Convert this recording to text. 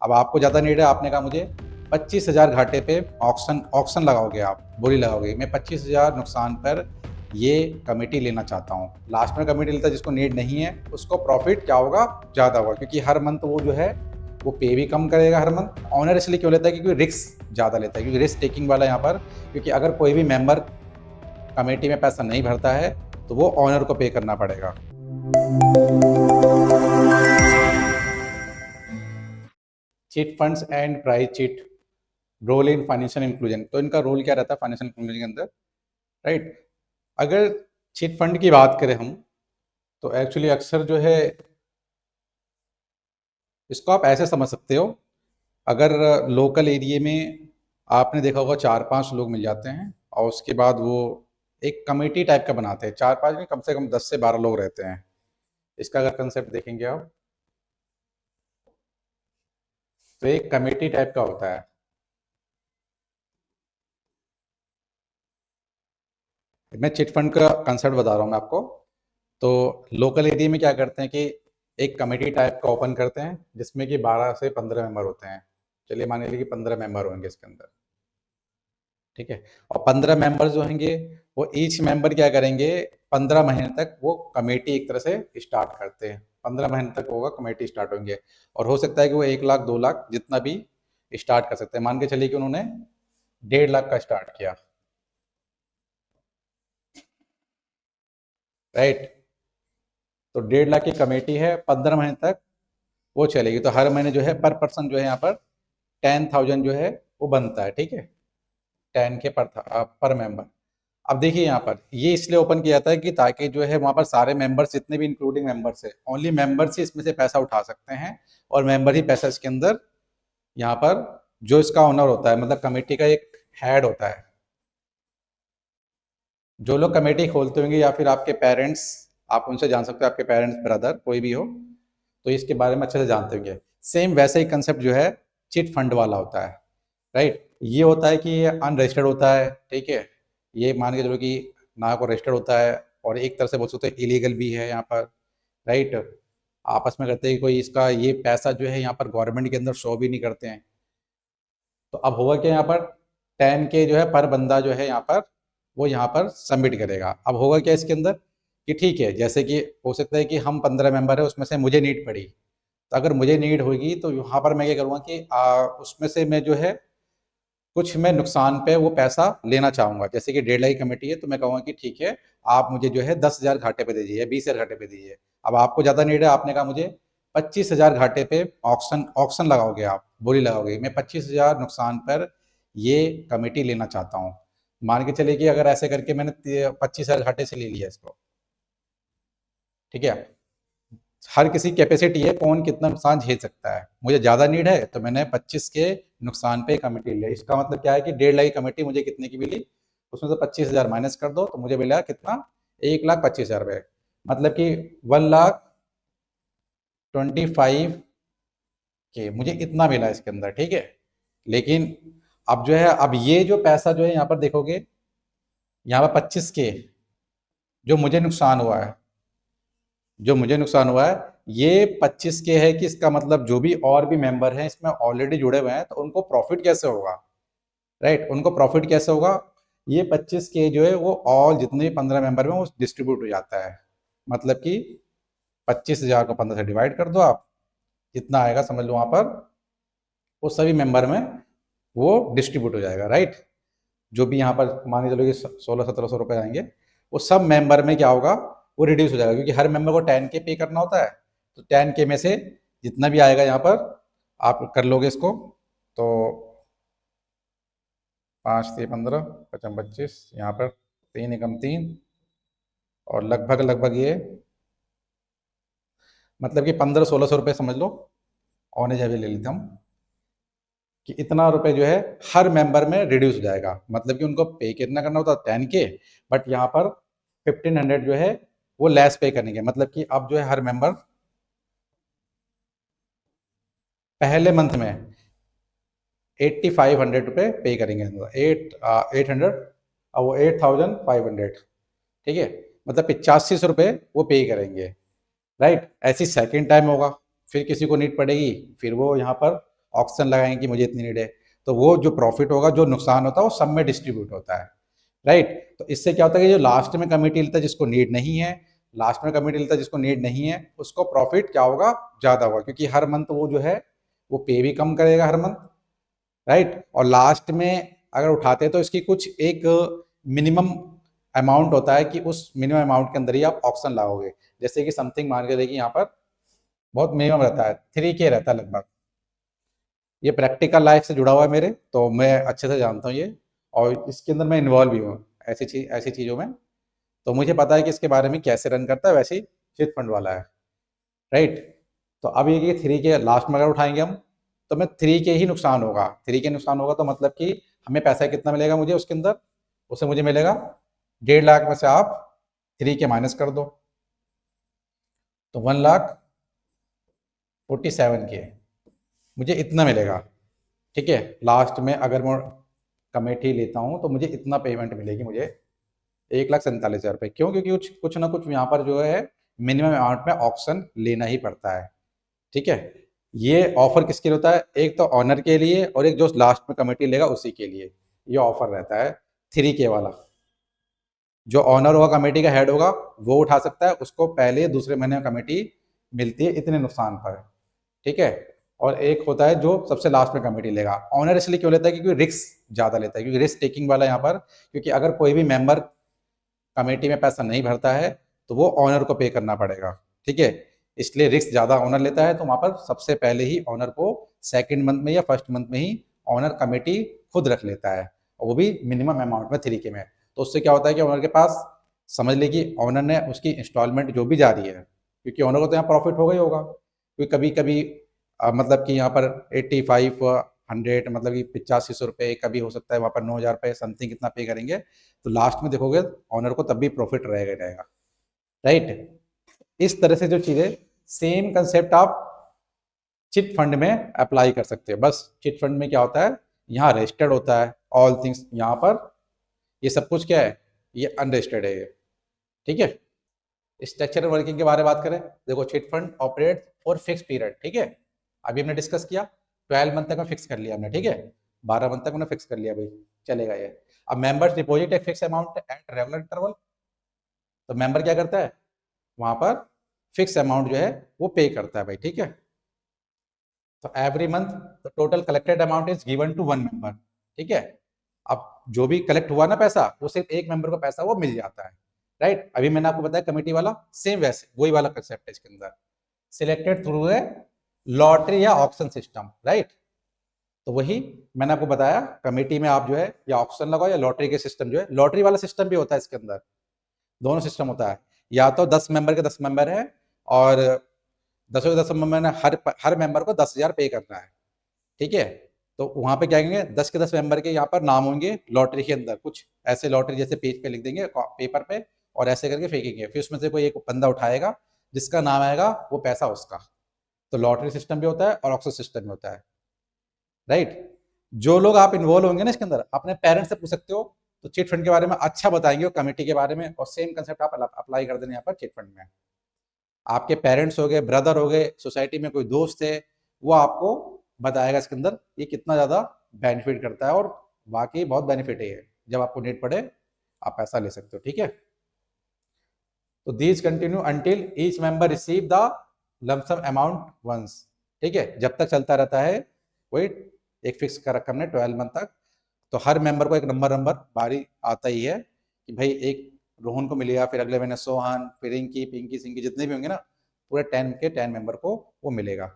अब आपको ज़्यादा नीड है, आपने कहा मुझे 25,000 घाटे पे ऑक्शन ऑक्शन लगाओगे, आप बोली लगाओगे, मैं 25,000 नुकसान पर ये कमेटी लेना चाहता हूँ। लास्ट में कमेटी लेता है जिसको नीड नहीं है, उसको प्रॉफिट क्या होगा, ज़्यादा होगा, क्योंकि हर मंथ वो जो है वो पे भी कम करेगा हर मंथ। ऑनर इसलिए क्यों लेता है, क्योंकि रिस्क ज़्यादा लेता है, क्योंकि रिस्क टेकिंग वाला यहाँ पर, क्योंकि अगर कोई भी मेंबर कमेटी में पैसा नहीं भरता है तो वो ऑनर को पे करना पड़ेगा। Chit funds and price chit, role in financial inclusion. तो इनका रोल क्या रहता है फाइनेंशियल इंक्लूजन के अंदर, राइट। अगर चिट फंड की बात करें हम, तो एक्चुअली अक्सर जो है इसको आप ऐसे समझ सकते हो, अगर लोकल एरिया में आपने देखा होगा 4-5 लोग मिल जाते हैं और उसके बाद वो एक कमेटी टाइप का बनाते हैं, 4-5 नहीं, कम से कम 10 से 12 लोग रहते हैं। इसका अगर कंसेप्ट देखेंगे आप, तो एक कमेटी टाइप का होता है। मैं चिट फंड का कंसेप्ट बता रहा हूँ मैं आपको। तो लोकल एरिया में क्या करते हैं कि एक कमेटी टाइप का ओपन करते हैं जिसमें कि 12 से 15 मेंबर होते हैं। चलिए मान लीजिए कि 15 मेंबर होंगे इसके अंदर, ठीक है। और 15 मेंबर जो होंगे वो ईच मेंबर क्या करेंगे, 15 महीने तक वो कमेटी एक तरह से स्टार्ट करते हैं। 15 महीने तक होगा कमेटी स्टार्ट होंगे, और हो सकता है कि वो 1 लाख 2 लाख जितना भी स्टार्ट कर सकते हैं। मान के चलिए कि उन्होंने 1.5 लाख का स्टार्ट किया, राइट। तो 1.5 लाख की कमेटी है, 15 महीने तक वो चलेगी। तो हर महीने जो है पर पर्सन जो है यहाँ पर 10,000 जो है वो बनता है, ठीक है। 10 के पर मेंबर। अब देखिए यहाँ पर ये इसलिए ओपन किया जाता है कि ताकि जो है वहाँ पर सारे मेंबर्स जितने भी इंक्लूडिंग मेंबर्स है, ओनली मेंबर्स ही इसमें से पैसा उठा सकते हैं, और मेंबर ही पैसा इसके अंदर यहाँ पर जो इसका ओनर होता है, मतलब कमेटी का एक हेड होता है। जो लोग कमेटी खोलते होंगे या फिर आपके पेरेंट्स, आप उनसे जान सकते हो, आपके पेरेंट्स ब्रदर कोई भी हो तो इसके बारे में अच्छे से जानते होंगे। सेम वैसे ही कंसेप्ट जो है चिट फंड वाला होता है, राइट। ये होता है कि ये अनरजिस्टर्ड होता है, ठीक है। ये मान के चलो कि ना को रजिस्टर्ड होता है, और एक तरह से बोल सकते हो इलीगल भी है यहाँ पर, राइट। आपस में करते हैं कोई, इसका ये पैसा जो है यहाँ पर गवर्नमेंट के अंदर शो भी नहीं करते हैं। तो अब होगा क्या यहाँ पर, 10K जो है पर बंदा जो है यहाँ पर वो यहाँ पर सबमिट करेगा। अब होगा क्या इसके अंदर कि ठीक है, जैसे कि हो सकता है कि हम 15 मेंबर है, उसमें से मुझे नीड पड़ी, तो अगर मुझे नीड होगी तो यहाँ पर मैं क्या करूँगा कि उसमें से मैं जो है कुछ मैं नुकसान पे वो पैसा लेना चाहूँगा। जैसे कि 1.5 लाख की कमेटी है तो मैं कहूँगा कि ठीक है, आप मुझे जो है 10,000 घाटे पे दीजिए, 20,000 घाटे पे दीजिए। अब आपको ज़्यादा नीड है, आपने कहा मुझे 25,000 घाटे पे ऑक्शन ऑक्शन लगाओगे, आप बोली लगाओगे, मैं 25,000 नुकसान पर ये कमेटी लेना चाहता हूँ। मान के चलिए कि अगर ऐसे करके मैंने 25,000 घाटे से ले लिया इसको, ठीक है। हर किसी कैपेसिटी है, कौन कितना नुकसान झेल सकता है। मुझे ज़्यादा नीड है तो मैंने 25 के नुकसान पे कमेटी लिया। इसका मतलब क्या है कि 1.5 लाख की कमेटी मुझे कितने की मिली, उसमें से 25,000 माइनस कर दो तो मुझे मिला कितना, 1,25,000 रुपये। मतलब कि 1,25,000 मुझे इतना मिला इसके अंदर, ठीक है। लेकिन अब जो है, अब ये जो पैसा जो है यहाँ पर देखोगे, यहाँ पर 25K जो मुझे नुकसान हुआ है, जो मुझे नुकसान हुआ है, ये 25K है कि इसका मतलब जो भी और भी मेंबर हैं इसमें ऑलरेडी जुड़े हुए हैं तो उनको प्रॉफिट कैसे होगा, राइट। उनको प्रॉफिट कैसे होगा, ये 25K जो है वो ऑल जितने भी 15 मेंबर में वो डिस्ट्रीब्यूट हो जाता है। मतलब कि 25,000 को 15 से डिवाइड कर दो आप, जितना आएगा समझ लो वहाँ पर वो सभी मेंबर में वो डिस्ट्रीब्यूट हो जाएगा, राइट। जो भी यहाँ पर मान के चलो कि 1600-1700 रुपये आएंगे, वो सब मेंबर में क्या होगा, वो रिड्यूस हो जाएगा, क्योंकि हर मेंबर को 10K पे करना होता है। तो 10K में से जितना भी आएगा यहाँ पर आप कर लोगे इसको, तो 5 से 15 पचम 25, यहाँ पर 3 एकम 3, और लगभग लगभग ये मतलब कि 1500-1600 रुपये समझ लो, ऑन एज ले लेते हम कि इतना रुपए जो है हर मेंबर में रिड्यूस हो जाएगा। मतलब कि उनको पे कितना करना होता है, 10K, बट यहाँ पर 1500 जो है वो लेस पे करेंगे। मतलब कि अब जो है हर मेंबर पहले मंथ में 8,500 रुपये पे करेंगे, 800 और वो 8,500, ठीक है। मतलब 8500 रुपये वो पे करेंगे, राइट। ऐसी सेकेंड टाइम होगा, फिर किसी को नीड पड़ेगी, फिर वो यहाँ पर ऑक्शन लगाएंगे कि मुझे इतनी नीड है, तो वो जो प्रॉफिट होगा, जो नुकसान होता है, वो सब में डिस्ट्रीब्यूट होता है, राइट। तो इससे क्या होता है कि जो लास्ट में कमिटी लेता है जिसको नीड नहीं है, लास्ट में कमिटी लेता है जिसको नीड नहीं है, उसको प्रॉफिट क्या होगा, ज़्यादा होगा, क्योंकि हर मंथ वो जो है वो पे भी कम करेगा हर मंथ, राइट। और लास्ट में अगर उठाते हैं तो इसकी कुछ एक मिनिमम अमाउंट होता है कि उस मिनिमम अमाउंट के अंदर ही आप ऑप्शन लगाओगे। जैसे कि समथिंग मान के देखिए, यहाँ पर बहुत मिनिमम रहता है, 3K रहता है लगभग। ये प्रैक्टिकल लाइफ से जुड़ा हुआ है मेरे, तो मैं अच्छे से जानता हूँ ये, और इसके अंदर मैं इन्वॉल्व भी हूँ ऐसी चीज़ों में। तो मुझे पता है कि इसके बारे में कैसे रन करता है, वैसे ही चिट फंड वाला है, राइट। तो अब ये कि 3K लास्ट में अगर उठाएंगे हम, तो मैं 3K ही नुकसान होगा। 3K नुकसान होगा तो मतलब कि हमें पैसा कितना मिलेगा मुझे उसके अंदर, उसे मुझे मिलेगा 1.5 लाख में से आप 3K माइनस कर दो, तो 1,47K मुझे इतना मिलेगा, ठीक है। लास्ट में अगर मैं कमेटी लेता हूँ तो मुझे इतना पेमेंट मिलेगी मुझे, 1,47,000 रुपये। क्यों? क्योंकि कुछ कुछ ना कुछ यहाँ पर जो है मिनिमम अमाउंट में ऑप्शन लेना ही पड़ता है, ठीक है। ये ऑफर किसके लिए होता है? एक तो ऑनर के लिए, और एक जो लास्ट में कमेटी लेगा उसी के लिए ये ऑफर रहता है 3K वाला। जो ऑनर होगा, कमेटी का हेड होगा, वो उठा सकता है, उसको पहले दूसरे महीने में कमेटी मिलती है इतने नुकसान पर, ठीक है। और एक होता है जो सबसे लास्ट में कमेटी लेगा। ऑनर इसलिए क्यों लेता है? क्योंकि रिस्क ज़्यादा लेता है, क्योंकि रिस्क टेकिंग वाला यहाँ पर, क्योंकि अगर कोई भी मेंबर कमेटी में पैसा नहीं भरता है तो वो ऑनर को पे करना पड़ेगा, ठीक है। इसलिए रिस्क ज़्यादा ऑनर लेता है, तो वहाँ पर सबसे पहले ही ऑनर को सेकंड मंथ में या फर्स्ट मंथ में ही ऑनर कमेटी खुद रख लेता है, और वो भी मिनिमम अमाउंट में 3K में। तो उससे क्या होता है कि ऑनर के पास, समझ लीजिए कि ऑनर ने उसकी इंस्टॉलमेंट जो भी जा रही है, क्योंकि ऑनर को तो यहाँ प्रॉफिट होगा ही होगा, क्योंकि कभी कभी मतलब कि यहाँ पर 85-100 मतलब कि 8500 रुपये, कभी हो सकता है वहाँ पर 9,000 रुपये समथिंग कितना पे करेंगे, तो लास्ट में देखोगे ऑनर को तब भी प्रॉफिट रहेगा ही रहेगा, राइट। इस तरह से जो चीज़ें, सेम कंसेप्ट आप चिट फंड में अप्लाई कर सकते हो। बस चिट फंड में क्या होता है, यहाँ रजिस्टर्ड होता है ऑल थिंग्स, यहाँ पर ये सब कुछ क्या है, ये अनरजिस्टर्ड है ये, ठीक है। स्ट्रक्चर वर्किंग के बारे में बात करें, देखो chit fund operate for fix period, ठीक है। अभी हमने डिस्कस किया 12 मंथ तक में फिक्स कर लिया हमने, ठीक है। 12 मंथ तक हमने फिक्स कर लिया भाई, चलेगा ये। अब मेंबर्स डिपॉजिट एक fix amount at regular interval, तो मेंबर क्या करता है, वहां पर फिक्स अमाउंट जो है वो पे करता है भाई, ठीक है। तो every month the total collected amount is given to one member, ठीक है। अब जो भी कलेक्ट हुआ ना पैसा, वो सिर्फ एक मेंबर को पैसा वो मिल जाता है, राइट। अभी मैंने आपको बताया कमेटी वाला, सेम वैसे वही वाला कंसेप्ट है इसके अंदर, सिलेक्टेड थ्रू ए लॉटरी या ऑक्शन सिस्टम, राइट। तो वही मैंने आपको बताया, कमेटी में आप जो है या ऑक्शन लगाओ या लॉटरी के सिस्टम, जो है लॉटरी वाला सिस्टम भी होता है इसके अंदर, दोनों सिस्टम होता है। या तो 10 मेंबर के 10 मेंबर है, और 10 के 10 मेंबर ने हर मेंबर को 10,000 पे करना है, ठीक है। तो वहां पे क्या करेंगे, 10 के 10 मेंबर के यहाँ पर नाम होंगे लॉटरी के अंदर, कुछ ऐसे लॉटरी जैसे पेज पे लिख देंगे पेपर पे, और ऐसे करके फेंकेंगे, फिर उसमें से कोई एक बंदा उठाएगा, जिसका नाम आएगा वो पैसा उसका। तो लॉटरी सिस्टम भी होता है और ऑक्शन सिस्टम भी होता है, राइट। जो लोग आप इन्वॉल्व होंगे ना इसके अंदर, अपने पेरेंट्स से पूछ सकते हो, तो चिट फंड के बारे में अच्छा बताएंगे, और कमेटी के बारे में, और सेम कंसेप्ट आप अप्लाई कर देना यहाँ पर चिट फंड में। आपके पेरेंट्स हो गए, ब्रदर हो गए, सोसाइटी में कोई दोस्त है, वो आपको बताएगा इसके अंदर ये कितना ज़्यादा बेनिफिट करता है, और वाकई बहुत बेनिफिट है ये। जब आपको नीड पड़े आप पैसा ले सकते हो, ठीक है। तो these continue until each member receive the lump sum amount once, ठीक है। जब तक चलता रहता है, वही एक फिक्स कर रखा हमने 12 मंथ तक। तो हर मेंबर को एक नंबर नंबर बारी आता ही है कि भाई एक रोहन को मिलेगा, फिर अगले महीने सोहन, फिर रिंकी, पिंकी, सिंकी, जितने भी होंगे ना, पूरे 10 के 10 मेंबर को वो मिलेगा।